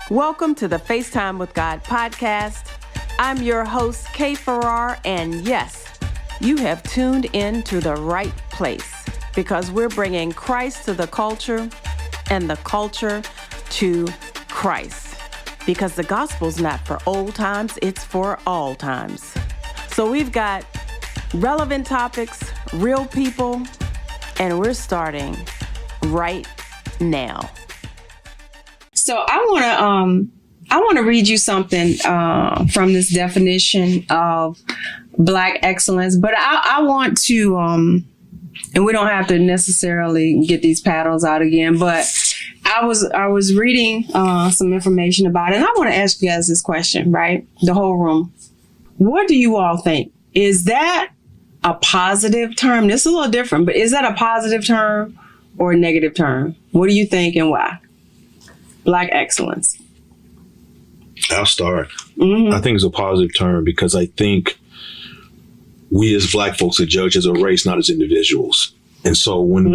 Welcome to the FaceTime with God podcast. I'm your host, Kay Farrar, and yes, you have tuned in to the right place because we're bringing Christ to the culture and the culture to Christ. Because the gospel's not for old times, it's for all times. So we've got relevant topics, real people, and we're starting right now. So I want to read you something from this definition of Black excellence, but I want to, and we don't have to necessarily get these paddles out again, but I was reading some information about it, and I want to ask you guys this question, right? The whole room. What do you all think? Is that a positive term? This is a little different, but is that a positive term or a negative term? What do you think and why? Black excellence. I'll start. I think it's a positive term because I think we as Black folks are judged as a race, not as individuals. And so when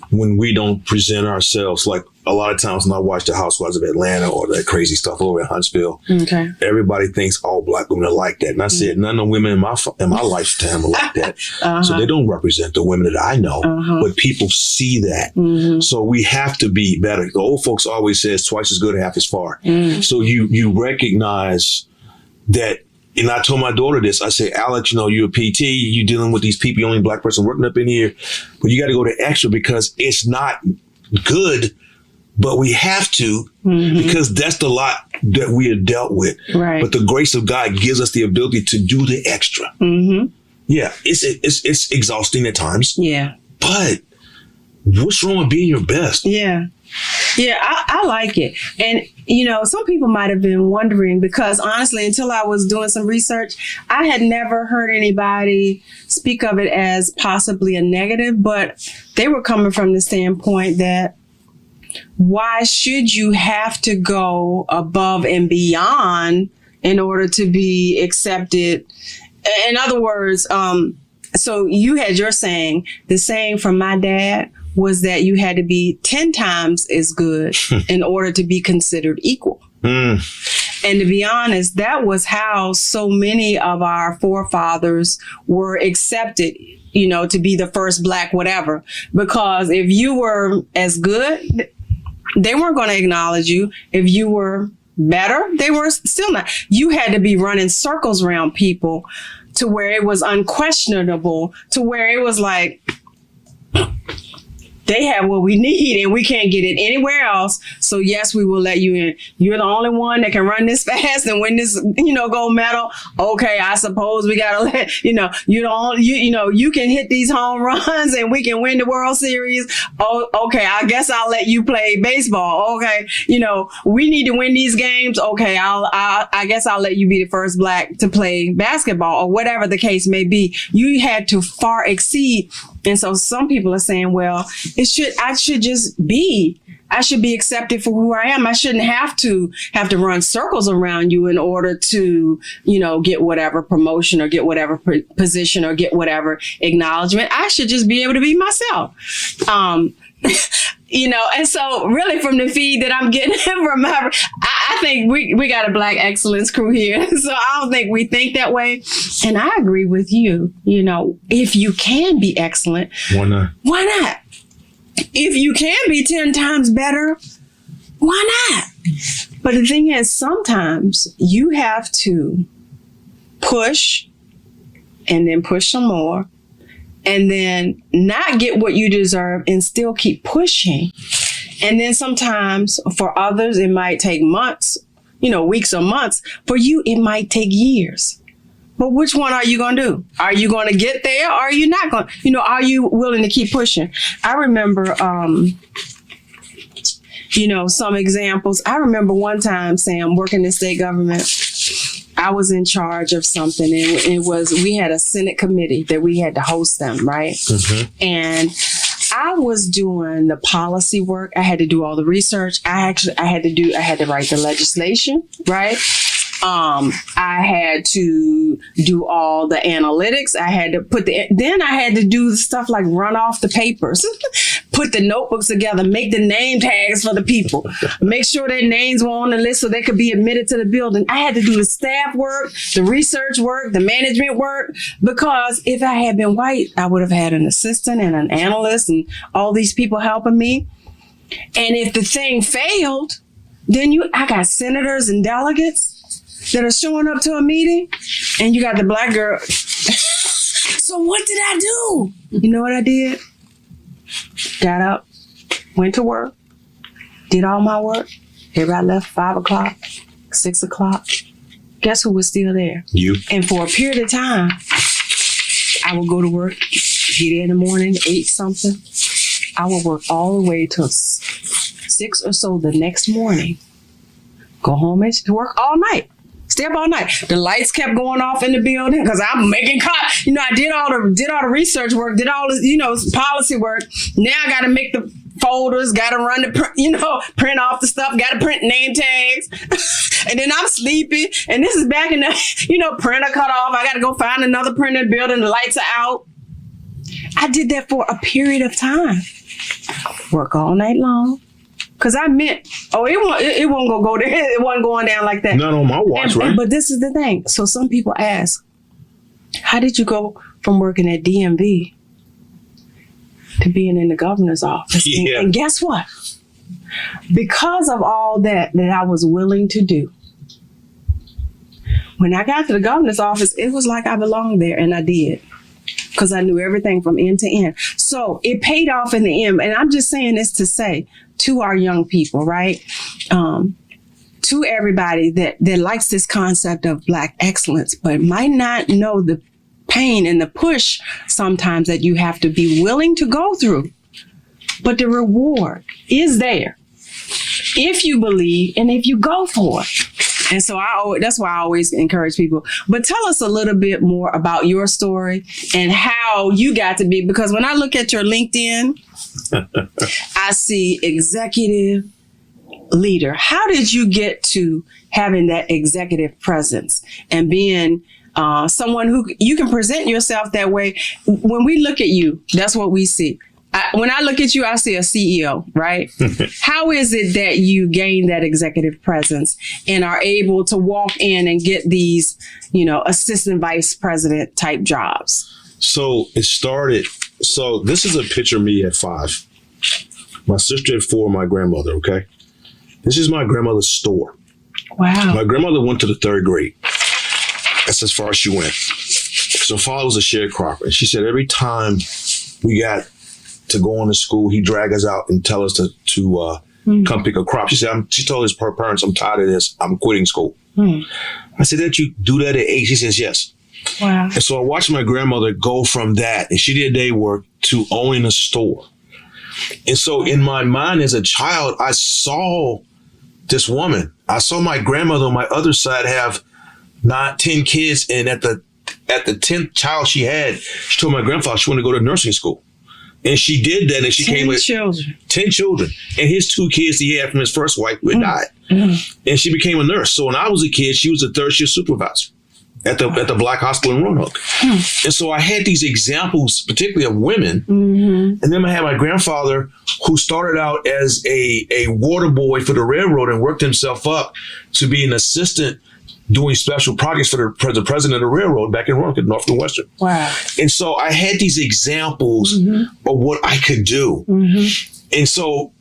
we don't present ourselves, like a lot of times when I watch the Housewives of Atlanta or that crazy stuff over in Huntsville, everybody thinks all Black women are like that. And I said, none of the women in my lifetime are like that. So they don't represent the women that I know, but people see that. So we have to be better. The old folks always says twice as good, half as far. So you recognize that. And I told my daughter this. I said, Alex, you're a PT. You're dealing with these people. You're only Black person working up in here. But you got to go to extra because it's not good, but we have to because that's the lot that we are dealt with. Right. But the grace of God gives us the ability to do the extra. Yeah, it's exhausting at times. Yeah. But what's wrong with being your best? Yeah. Yeah, I like it. And, some people might have been wondering because honestly, until I was doing some research, I had never heard anybody speak of it as possibly a negative, but they were coming from the standpoint that why should you have to go above and beyond in order to be accepted? In other words, so you had your saying, the saying from my dad was that you had to be 10 times as good in order to be considered equal. And to be honest, that was how so many of our forefathers were accepted, to be the first Black whatever. Because if you were as good, they weren't going to acknowledge you. If you were better, they were still not. You had to be running circles around people to where it was unquestionable, to where it was like, they have what we need and we can't get it anywhere else. So yes, we will let you in. You're the only one that can run this fast and win this, gold medal. Okay, I suppose we gotta let, you can hit these home runs and we can win the World Series. Oh, okay, I guess I'll let you play baseball. Okay, we need to win these games. Okay, I guess I'll let you be the first Black to play basketball or whatever the case may be. You had to far exceed. And so some people are saying, well, I should be accepted for who I am. I shouldn't have to run circles around you in order to, get whatever promotion or get whatever position or get whatever acknowledgement. I should just be able to be myself. And so really from the feed that I'm getting from I think we got a Black excellence crew here. So I don't think we think that way. And I agree with you. If you can be excellent, why not? Why not? If you can be 10 times better, why not? But the thing is, sometimes you have to push and then push some more. And then not get what you deserve and still keep pushing. And then sometimes for others, it might take months, weeks or months. For you, it might take years. But which one are you going to do? Are you going to get there or are you not going to, are you willing to keep pushing? I remember, some examples. I remember one time, Sam, working in state government. I was in charge of something and we had a Senate committee that we had to host them, right? And I was doing the policy work. I had to do all the research. I had to write the legislation, right? I had to do all the analytics. I had to then I had to do stuff like run off the papers, put the notebooks together, make the name tags for the people, make sure their names were on the list so they could be admitted to the building. I had to do the staff work, the research work, the management work, because if I had been white, I would have had an assistant and an analyst and all these people helping me. And if the thing failed, then I got senators and delegates that are showing up to a meeting, and you got the black girl. So what did I do? You know what I did? Got up, went to work, did all my work. Everybody left 5 o'clock, 6 o'clock. Guess who was still there? You. And for a period of time, I would go to work, get in the morning, 8 something. I would work all the way till 6 or so the next morning. Go home and work all night. Stay up all night. The lights kept going off in the building because I'm making I did all the research work, did all the policy work. Now I got to make the folders, got to run the print off the stuff, got to print name tags, and then I'm sleepy. And this is back in the printer cut off. I got to go find another printer in the building. The lights are out. I did that for a period of time. Work all night long. Because I meant, it won't go there. It wasn't going down like that. Not on my watch, right? But this is the thing. So some people ask, how did you go from working at DMV to being in the governor's office? Yeah. And guess what? Because of all that I was willing to do, when I got to the governor's office, it was like I belonged there, and I did. Because I knew everything from end to end. So it paid off in the end. And I'm just saying this to say to our young people, right? To everybody that likes this concept of Black excellence, but might not know the pain and the push sometimes that you have to be willing to go through. But the reward is there if you believe and if you go for it. And so that's why I always encourage people. But tell us a little bit more about your story and how you got to be, because when I look at your LinkedIn, I see executive leader. How did you get to having that executive presence and being someone who you can present yourself that way? When we look at you, that's what we see. When I look at you, I see a CEO, right? How is it that you gain that executive presence and are able to walk in and get these, assistant vice president type jobs? So it started. So this is a picture of me at 5. My sister at 4, my grandmother, okay? This is my grandmother's store. Wow. My grandmother went to the 3rd grade. That's as far as she went. So father was a sharecropper. And she said every time we got to go on to school, he drag us out and tell us to come pick a crop. She said, she told his parents, I'm tired of this. I'm quitting school. I said, did you do that at 8? She says, yes. Wow. And so I watched my grandmother go from that, and she did day work, to owning a store. And so in my mind as a child, I saw this woman. I saw my grandmother on my other side have 10 kids. And at the 10th child she had, she told my grandfather she wanted to go to nursing school. And she did that, and she came with 10 children. And his 2 kids he had from his first wife who had died. And she became a nurse. So when I was a kid, she was a 3rd shift supervisor at the Black Hospital in Roanoke. And so I had these examples, particularly of women. And then I had my grandfather, who started out as a water boy for the railroad and worked himself up to be an assistant doing special projects for the president of the railroad back in Roanoke, North and Western. Wow. And so I had these examples of what I could do. And so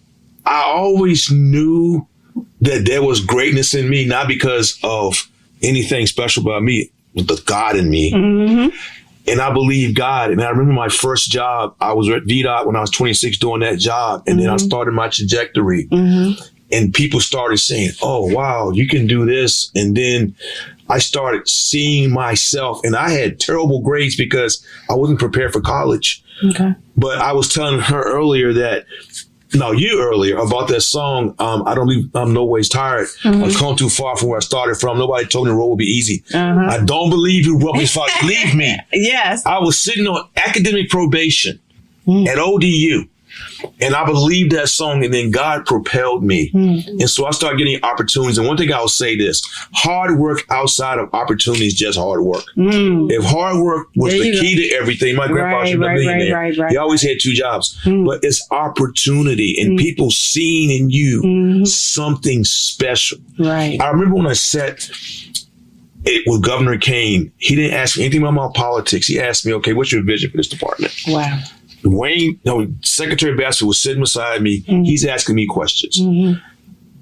I always knew that there was greatness in me, not because of anything special about me, but the God in me. And I believe God. And I remember my first job, I was at VDOT when I was 26 doing that job. And then I started my trajectory. And people started saying, oh, wow, you can do this. And then I started seeing myself, and I had terrible grades because I wasn't prepared for college. Okay. But I was telling her earlier about that song, I don't leave, I'm no ways tired. I've come too far from where I started from. Nobody told me the road would be easy. I don't believe you brought me as far. Believe me. Yes. I was sitting on academic probation at ODU. And I believed that song, and then God propelled me. And so I started getting opportunities. And one thing I'll say this, hard work outside of opportunity is just hard work. If hard work was the key to everything, my grandpa was a millionaire. He always had 2 jobs. But it's opportunity and people seeing in you something special. Right. I remember when I sat with Governor Kane, he didn't ask me anything about my politics. He asked me, okay, what's your vision for this department? Wow. Wayne, Secretary Bassett was sitting beside me. He's asking me questions.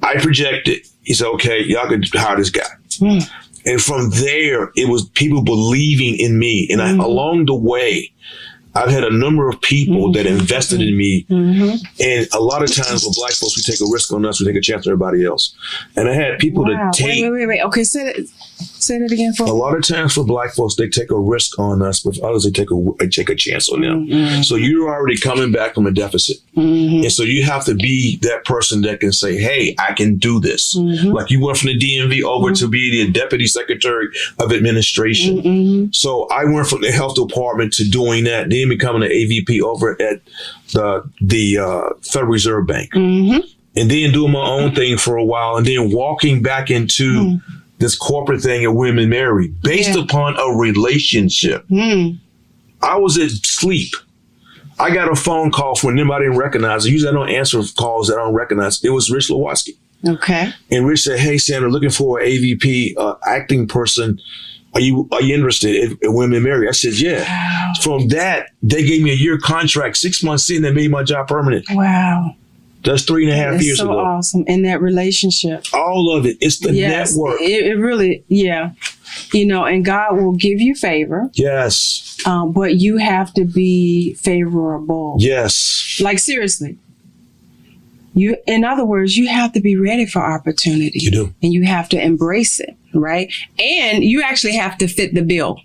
I projected. He said, okay, y'all can hire this guy. And from there, it was people believing in me. And along the way, I've had a number of people that invested in me. And a lot of times when Black folks, we take a risk on us, we take a chance on everybody else. And I had people that take... Wait. Okay, say that again for me. A lot of times for Black folks, they take a risk on us. With others, they take a chance on them. So you're already coming back from a deficit. And so you have to be that person that can say, hey, I can do this. Like you went from the DMV over to be the Deputy Secretary of Administration. So I went from the health department to doing that, then becoming an AVP over at the Federal Reserve Bank. And then doing my own thing for a while, and then walking back into this corporate thing at Women Marry based upon a relationship. I was asleep. I got a phone call from them I didn't recognize. Usually I don't answer calls that I don't recognize. It was Rich Lewatsky. Okay. And Rich said, hey, Sandra, looking for an AVP acting person. Are you interested in Women Marry? I said, yeah. Wow. From that, they gave me a year contract. 6 months in, they made my job permanent. Wow. That's 3.5 years ago. So awesome. And that relationship. All of it. It's the network. It really, and God will give you favor. Yes. But you have to be favorable. Yes. Like seriously. In other words, you have to be ready for opportunity. You do. And you have to embrace it, right? And you actually have to fit the bill.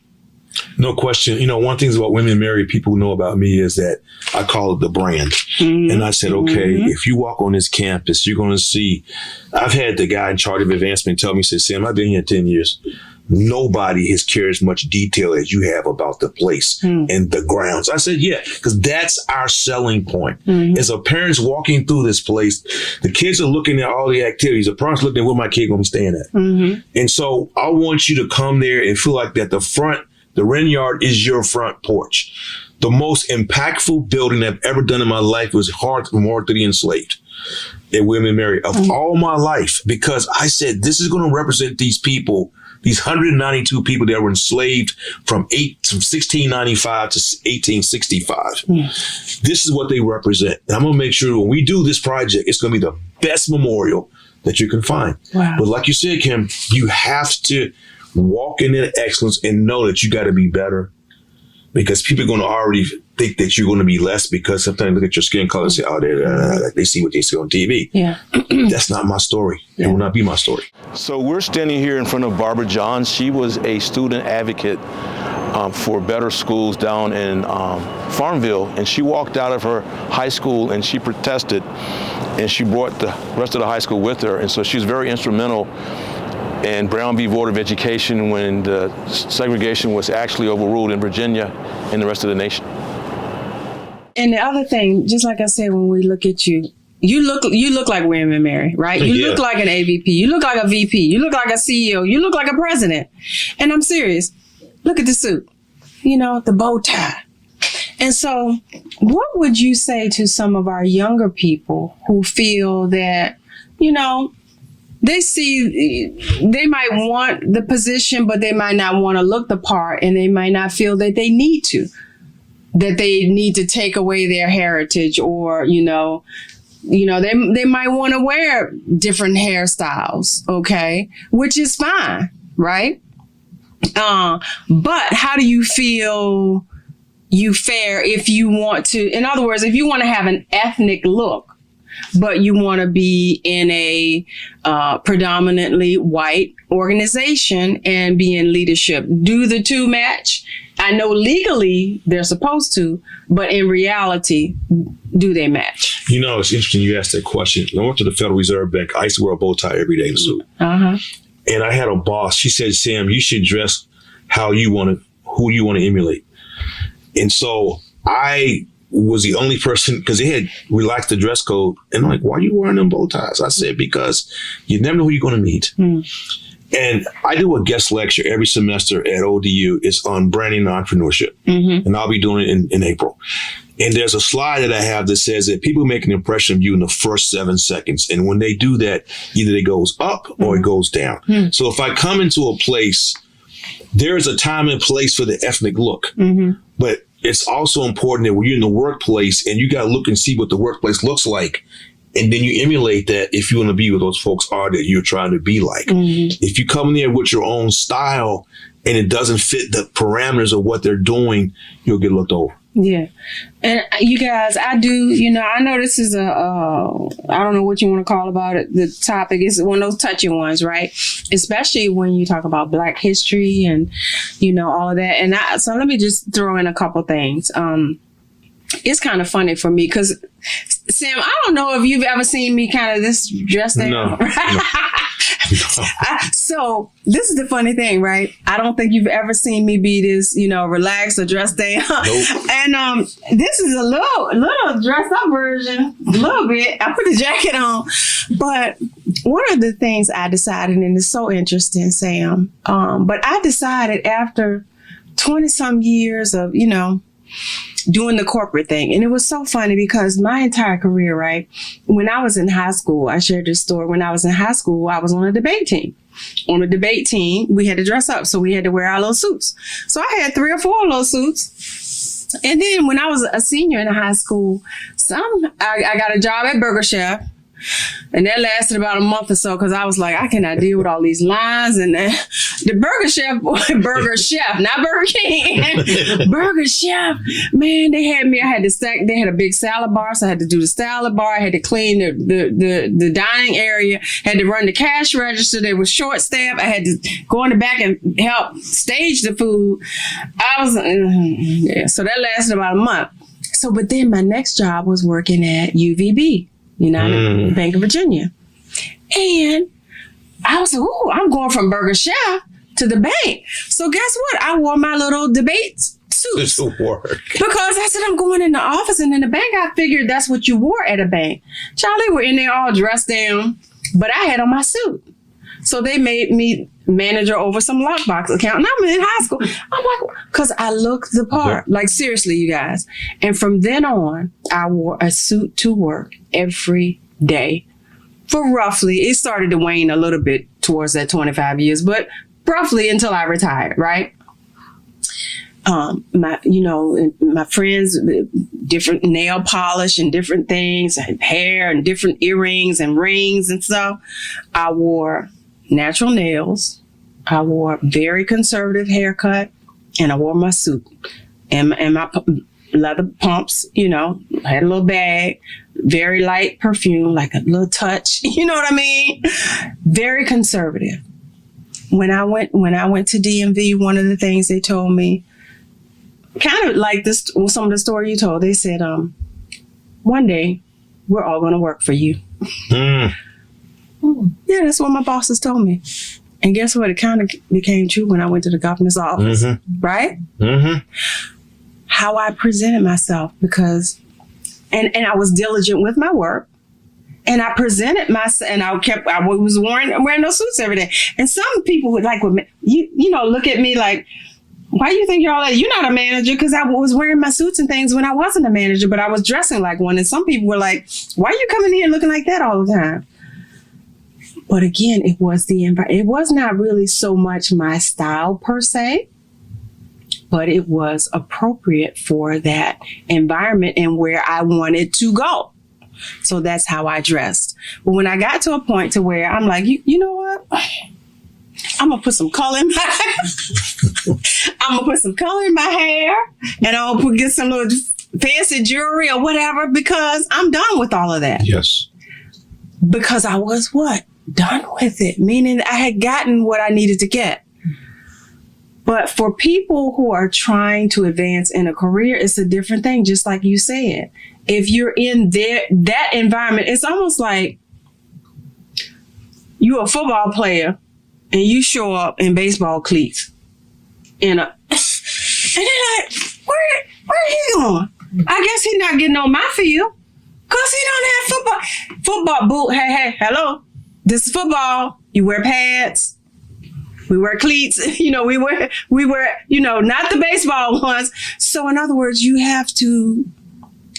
No question. One thing about Women Marry, people know about me is that I call it the brand. And I said, okay, if you walk on this campus, you're going to see, I've had the guy in charge of advancement tell me, he said, Sam, I've been here 10 years. Nobody has cared as much detail as you have about the place and the grounds. I said, yeah, because that's our selling point. As a parent's walking through this place, the kids are looking at all the activities. The parents looking at where my kid going to be staying at. And so I want you to come there and feel like that the Wren Yard is your front porch. The most impactful building I've ever done in my life was Memorial to the Enslaved at Women Marry of all my life, because I said, this is going to represent these people, these 192 people that were enslaved from 1695 to 1865. This is what they represent. And I'm going to make sure when we do this project, it's going to be the best memorial that you can find. Wow. But like you said, Kim, you have to walk in that excellence and know that you got to be better, because people are going to already think that you're going to be less, because sometimes look at your skin color and say, oh, they see what they see on TV. Yeah. That's not my story. It will not be my story. So we're standing here in front of Barbara Johns. She was a student advocate for better schools down in Farmville, and she walked out of her high school and she protested, and she brought the rest of the high school with her. And so she was very instrumental in Brown v. Board of Education when the segregation was actually overruled in Virginia and the rest of the nation. And the other thing, just like I said, when we look at you, you look like Women Marry, right? You look like an AVP. You look like a VP. You look like a CEO. You look like a president. And I'm serious. Look at the suit, the bow tie. And so what would you say to some of our younger people who feel that, they might want the position, but they might not want to look the part, and they might not feel that they need to take away their heritage, or, they might want to wear different hairstyles, okay, which is fine, right? But how do you feel you fare if you want to, in other words, if you want to have an ethnic look, but you want to be in a predominantly white organization and be in leadership? Do the two match? I know legally they're supposed to, but in reality, do they match? It's interesting you asked that question. I went to the Federal Reserve Bank. I used to wear a bow tie every day in a suit. And I had a boss. She said, Sam, you should dress who you want to emulate. And so I was the only person, because they had relaxed the dress code. And I'm like, why are you wearing them bow ties? I said, because you never know who you're going to meet. And I do a guest lecture every semester at ODU. It's on branding and entrepreneurship. And I'll be doing it in April. And there's a slide that I have that says that people make an impression of you in the first 7 seconds. And when they do that, either it goes up or it goes down. So if I come into a place, there is a time and place for the ethnic look. But it's also important that when you're in the workplace and you got to look and see what the workplace looks like, and then you emulate that if you want to be where those folks are that you're trying to be like. If you come in there with your own style and it doesn't fit the parameters of what they're doing, you'll get looked over. Yeah. And you guys, I do, I know this is I don't know what you want to call about it. The topic is one of those touchy ones, right? Especially when you talk about Black history and, all of that. And so let me just throw in a couple things. It's kind of funny for me because, Sam, I don't know if you've ever seen me kind of this dressed down. No. So this is the funny thing, right? I don't think you've ever seen me be this, relaxed or dressed down. Nope. And this is a little dressed up version, a little bit. I put the jacket on. But one of the things I decided, and it's so interesting, Sam, but I decided after 20 some years of, doing the corporate thing. And it was so funny because my entire career, right? When I was in high school, I shared this story. When I was in high school, I was on a debate team. On the debate team, we had to dress up. So we had to wear our little suits. So I had 3 or 4 little suits. And then when I was a senior in high school, I got a job at Burger Chef. And that lasted about a month or so because I was like, I cannot deal with all these lines. And the Burger Chef, not Burger King, Burger Chef, man, they had a big salad bar. So I had to do the salad bar. I had to clean the dining area, had to run the cash register. They were short staffed. I had to go in the back and help stage the food. So that lasted about a month. So, but then my next job was working at UVB. United Bank of Virginia. And I was like, ooh, I'm going from Burger Chef to the bank. So guess what? I wore my little debate suit. This will work. Because I said, I'm going in the office. And in the bank, I figured that's what you wore at a bank. Charlie were in there all dressed down, but I had on my suit. So they made me manager over some lockbox account. And I'm in high school. I'm like, because I looked the part. Like, seriously, you guys. And from then on, I wore a suit to work every day for roughly, it started to wane a little bit towards that 25 years, but roughly until I retired, right? My friends, different nail polish and different things, and hair and different earrings and rings and stuff. I wore natural nails. I wore a very conservative haircut, and I wore my suit and my leather pumps, had a little bag, very light perfume, like a little touch, you know what I mean? Very conservative. When I went to DMV, one of the things they told me, kind of like this, some of the story you told, they said, one day we're all going to work for you. Yeah, that's what my bosses told me. And guess what? It kind of became true when I went to the governor's office, right? How I presented myself, because, and I was diligent with my work, and I presented myself, and I was wearing those suits every day. And some people would look at me like, why do you think you're all that? You're not a manager, because I was wearing my suits and things when I wasn't a manager, but I was dressing like one. And some people were like, why are you coming here looking like that all the time? But again, it was the environment. It was not really so much my style per se, but it was appropriate for that environment and where I wanted to go. So that's how I dressed. But when I got to a point to where I'm like, you know what? I'm gonna put some color in my hair, and I'll get some little fancy jewelry or whatever, because I'm done with all of that. Yes. Because I was what? Done with it, meaning I had gotten what I needed to get. But for people who are trying to advance in a career, it's a different thing, just like you said. If you're in that environment, it's almost like you're a football player and you show up in baseball cleats and they're like, where are you going? I guess he's not getting on my field because he don't have football. Football, boo, hey, hello. This is football. You wear pads. We wear cleats. We wear, not the baseball ones. So in other words, you have to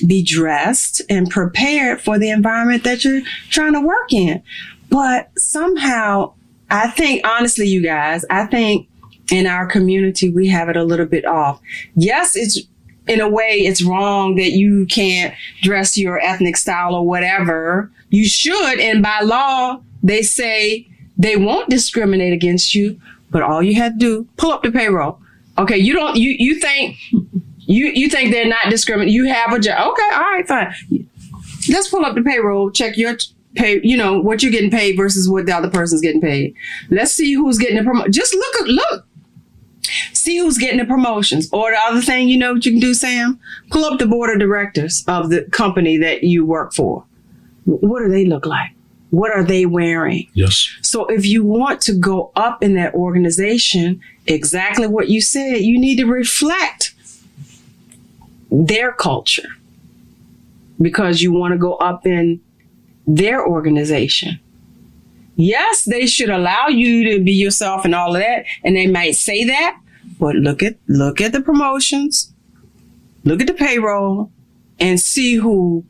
be dressed and prepared for the environment that you're trying to work in. But somehow, I think, honestly, you guys, in our community, we have it a little bit off. Yes, in a way, it's wrong that you can't dress your ethnic style or whatever. You should, and by law, they say they won't discriminate against you, but all you have to do, pull up the payroll. Okay, you think they're not discriminating. You have a job. Okay, all right, fine. Let's pull up the payroll, check your pay, what you're getting paid versus what the other person's getting paid. Let's see who's getting the promotion. Just look. See who's getting the promotions. Or the other thing, what you can do, Sam? Pull up the board of directors of the company that you work for. What do they look like? What are they wearing? Yes. So if you want to go up in that organization, exactly what you said, you need to reflect their culture because you want to go up in their organization. Yes, they should allow you to be yourself and all of that, and they might say that, but look at the promotions, look at the payroll, and see who,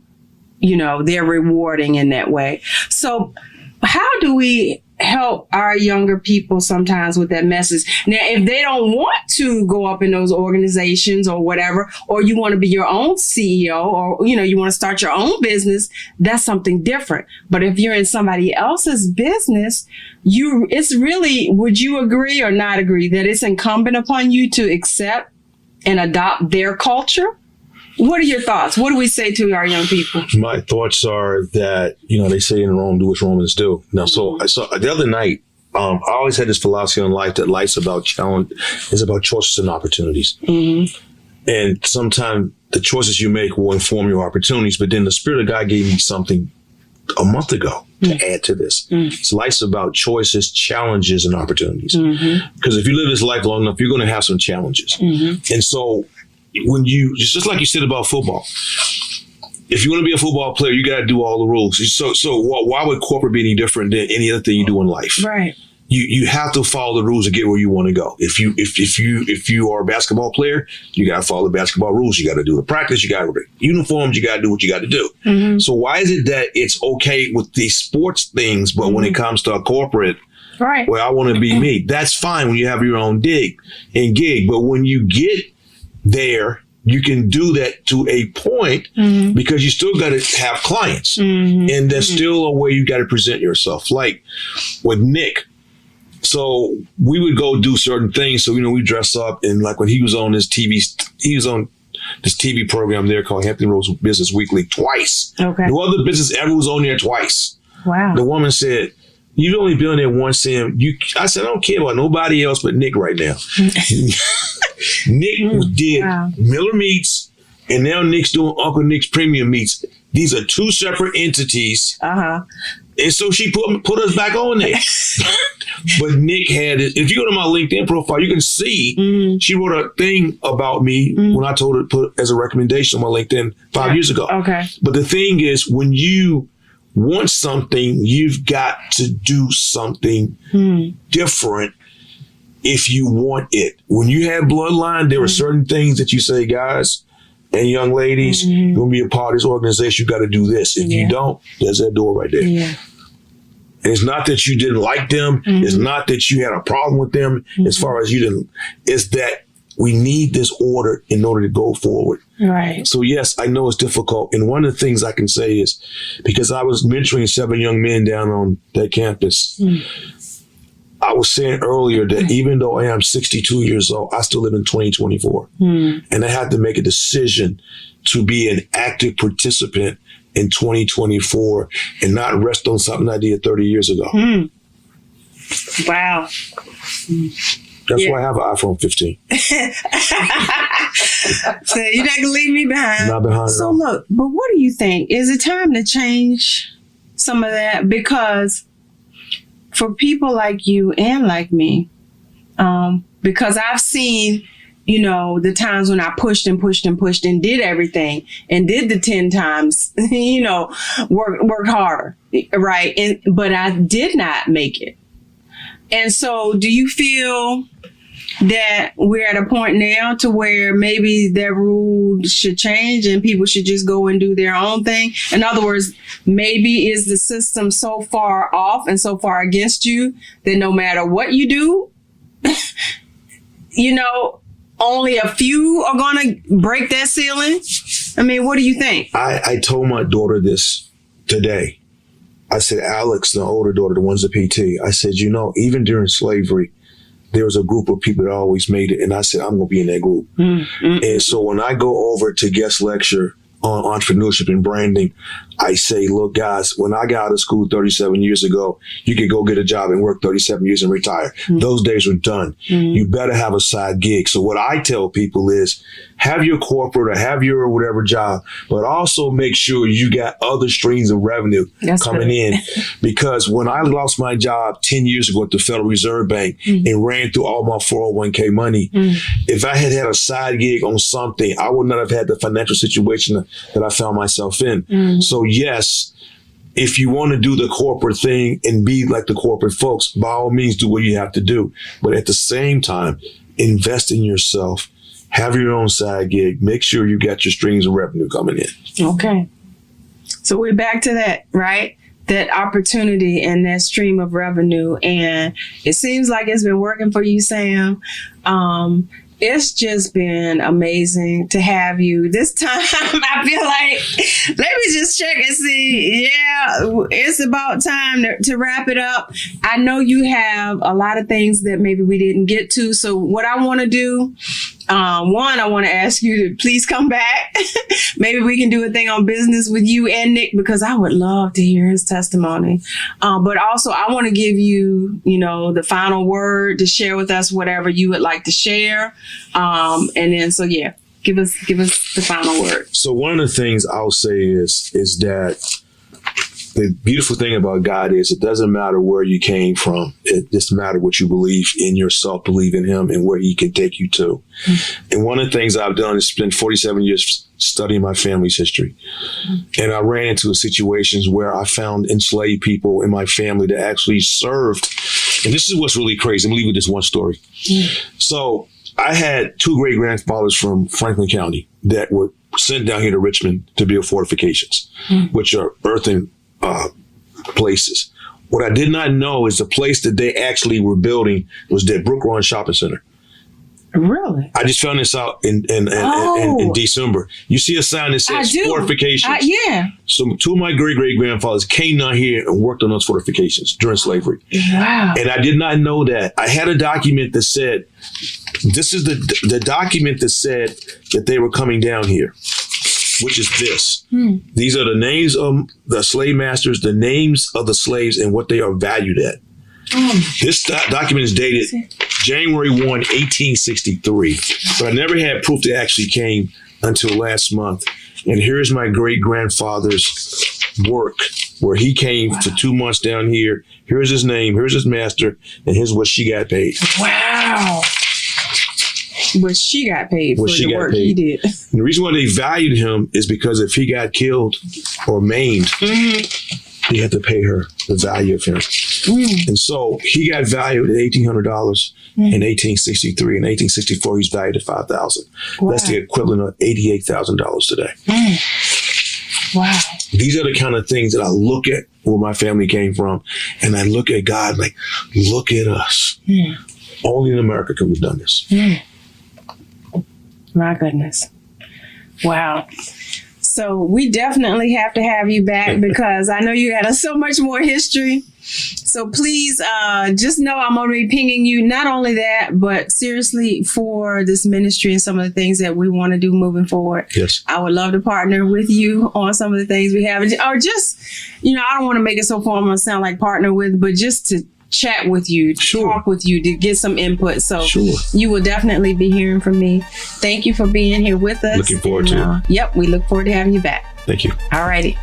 they're rewarding in that way. So how do we help our younger people sometimes with that message? Now, if they don't want to go up in those organizations or whatever, or you want to be your own CEO or, you want to start your own business, that's something different. But if you're in somebody else's business, it's really, would you agree or not agree that it's incumbent upon you to accept and adopt their culture? What are your thoughts? What do we say to our young people? My thoughts are that, they say in Rome, do what Romans do. Now, so I saw the other night, I always had this philosophy in life that life's about challenge, is about choices and opportunities. Mm-hmm. And sometimes the choices you make will inform your opportunities. But then the Spirit of God gave me something a month ago to add to this. So life's about choices, challenges, and opportunities. Because if you live this life long enough, you're going to have some challenges. And so when just like you said about football, if you want to be a football player, you got to do all the rules. So why would corporate be any different than any other thing you do in life? Right. You have to follow the rules to get where you want to go. If you are a basketball player, you got to follow the basketball rules. You got to do the practice. You got to uniforms. You got to do what you got to do. So why is it that it's okay with these sports things, but when it comes to a corporate, right, where I want to be me, that's fine when you have your own gig. But when you get there, you can do that to a point because you still got to have clients. And there's still a way you got to present yourself. Like with Nick. So we would go do certain things. So, we dress up, and like when he was on this TV program there called Hampton Roads Business Weekly twice. Okay. No other business ever was on there twice. Wow. The woman said, "You've only been on there once, Sam." I said, "I don't care about nobody else but Nick right now." Nick did Miller Meats, and now Nick's doing Uncle Nick's Premium Meats. These are two separate entities. And so she put us back on there. But Nick had it. If you go to my LinkedIn profile, you can see she wrote a thing about me when I told her to put as a recommendation on my LinkedIn 5 years ago. Okay. But the thing is, when you want something, you've got to do something different if you want it. When you have bloodline, there are certain things that you say, guys and young ladies, you're going to be a part of this organization, you got to do this. If you don't, there's that door right there. Yeah. And it's not that you didn't like them. It's not that you had a problem with them as far as you didn't. It's that we need this order in order to go forward. Right. So yes, I know it's difficult. And one of the things I can say is, because I was mentoring 7 young men down on that campus, I was saying earlier that even though I am 62 years old, I still live in 2024. And I had to make a decision to be an active participant in 2024 and not rest on something I did 30 years ago. Wow. That's why I have an iPhone 15. So you're not going to leave me behind. Not behind. So look, but what do you think? Is it time to change some of that? Because for people like you and like me, because I've seen the times when I pushed and pushed and pushed and did everything and did the 10 times, work harder, right? But I did not make it. And so do you feel that we're at a point now to where maybe that rule should change and people should just go and do their own thing? In other words, maybe is the system so far off and so far against you that no matter what you do, only a few are going to break that ceiling? I mean, what do you think? I told my daughter this today. I said, Alex, the older daughter, the one's a PT, I said, even during slavery, there was a group of people that always made it. And I said, I'm going to be in that group. Mm-hmm. And so when I go over to guest lecture on entrepreneurship and branding, I say, look, guys, when I got out of school 37 years ago, you could go get a job and work 37 years and retire. Mm-hmm. Those days were done. Mm-hmm. You better have a side gig. So what I tell people is have your corporate or have your whatever job, but also make sure you got other streams of revenue coming in. Because when I lost my job 10 years ago at the Federal Reserve Bank and ran through all my 401k money, if I had a side gig on something, I would not have had the financial situation that I found myself in. So yes, if you want to do the corporate thing and be like the corporate folks, by all means, do what you have to do. But at the same time, invest in yourself. Have your own side gig. Make sure you got your streams of revenue coming in. Okay. So we're back to that, right? That opportunity and that stream of revenue. And it seems like it's been working for you, Sam. It's just been amazing to have you. This time, I feel like, let me just check and see. Yeah, it's about time to wrap it up. I know you have a lot of things that maybe we didn't get to. So what I want to do, one, I want to ask you to please come back. Maybe we can do a thing on business with you and Nick, because I would love to hear his testimony. But also I want to give you, the final word to share with us whatever you would like to share. And then, so yeah, give us the final word. So one of the things I'll say is that the beautiful thing about God is it doesn't matter where you came from. It just matters what you believe in yourself, believe in him, and where he can take you to. And one of the things I've done is spend 47 years studying my family's history. And I ran into situations where I found enslaved people in my family that actually served. And this is what's really crazy. I'm leaving with this one story. So I had two great grandfathers from Franklin County that were sent down here to Richmond to build fortifications, which are earthen places. What I did not know is the place that they actually were building was the Brook Run Shopping Center. Really? I just found this out in December. You see a sign that says fortifications. Yeah. So two of my great-great-grandfathers came down here and worked on those fortifications during slavery. Wow. And I did not know that. I had a document that said, this is the document that said that they were coming down here, which is this. These are the names of the slave masters, the names of the slaves, and what they are valued at. This document is dated January 1, 1863. But I never had proof that actually came until last month. And here's my great-grandfather's work where he came for 2 months down here. Here's his name, here's his master, and here's what she got paid. Wow. What she got paid for the work he did. And the reason why they valued him is because if he got killed or maimed, he had to pay her the value of him. And so he got valued at $1,800 in 1863. In 1864, he's valued at $5,000. Wow. That's the equivalent of $88,000 today. Wow. These are the kind of things that I look at where my family came from, and I look at God like, look at us. Only in America can we have done this. My goodness. Wow. So we definitely have to have you back because I know you got so much more history. So please just know I'm going to be pinging you. Not only that, but seriously for this ministry and some of the things that we want to do moving forward. Yes. I would love to partner with you on some of the things we have. Or just, I don't want to make it so formal and sound like partner with, but just to chat with you, talk with you, to get some input. So you will definitely be hearing from me. Thank you for being here with us. Looking forward to it. Yep, we look forward to having you back. Thank you. All righty.